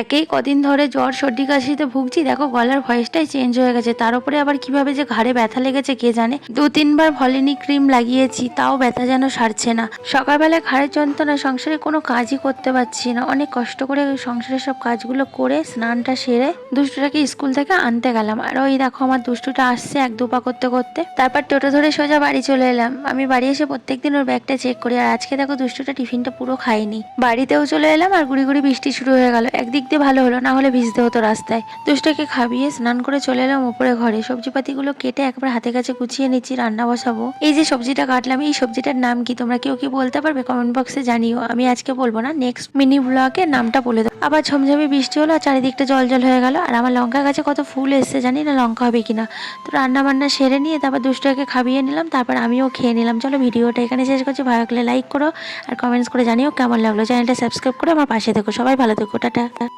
একেই কদিন ধরে জ্বর সর্দি কাশিতে ভুগছি, দেখো গলার ভয়েসটাই চেঞ্জ হয়ে গেছে। তার উপরে আবার কিভাবে যে ঘাড়ে ব্যথা লেগেছে কে জানে। 2-3 বার ভলিনি ক্রিম লাগিয়েছি, তাও ব্যথা যেন সারছে না। সকালবেলায় ঘাড়ের যন্ত্রণা, সংসারে কোনো কাজই করতে পারছি না। অনেক কষ্ট করে সংসারের সব কাজগুলো করে স্নানটা সেরে দুষ্টুটাকে স্কুল থেকে আনতে গেলাম। আর ওই দেখো আমার দুষ্টুটা আসছে এক দুপা করতে করতে। তারপর টোটো ধরে সোজা বাড়ি চলে এলাম। আমি বাড়ি এসে প্রত্যেকদিন ওর ব্যাগটা চেক করি, আর আজকে দেখো দুষ্টুটা টিফিনটা পুরো খাইনি। বাড়িতেও চলে এলাম আর গুড়ি গুড়ি বৃষ্টি শুরু হয়ে গেল। একদিক দিয়ে ভালো হলো, না হলে ভিজতে হতো রাস্তায়। দুষ্টকে খাবিয়ে স্নান করে চলে এলাম উপরে ঘরে। সবজিপাতিগুলো কেটে একবার হাতে কাছে গুছিয়ে নিচ্ছি, রান্না বসাবো। এই যে সবজিটা কাটলাম, এই সবজিটার নাম কি তোমরা কেউ কি বলতে পারবে? কমেন্ট বক্সে জানিও। আমি আজকে বলবো না, নেক্সট মিনি ব্লগে নামটা বলে দেবো। আবার ঝমঝমে বৃষ্টি হলো আর চারিদিকটা জল জল হয়ে গেল। আর আমার লঙ্কা গাছে কত ফুল এসছে, জানি না লঙ্কা হবে কিনা। তো রান্না বান্না সেরে নিয়ে তারপর দুষ্টকে খাবিয়ে নিলাম, তারপর আমিও খেয়ে নিলাম। চলো ভিডিওটা এখানে শেষ করছি। ভালো লাগলে লাইক করো আর কমেন্টস করে জানিও কেমন লাগলো। চ্যানেলটা সাবস্ক্রাইব করে আমার পাশে থেকো। সবাই ভালো থেকো, টাটা।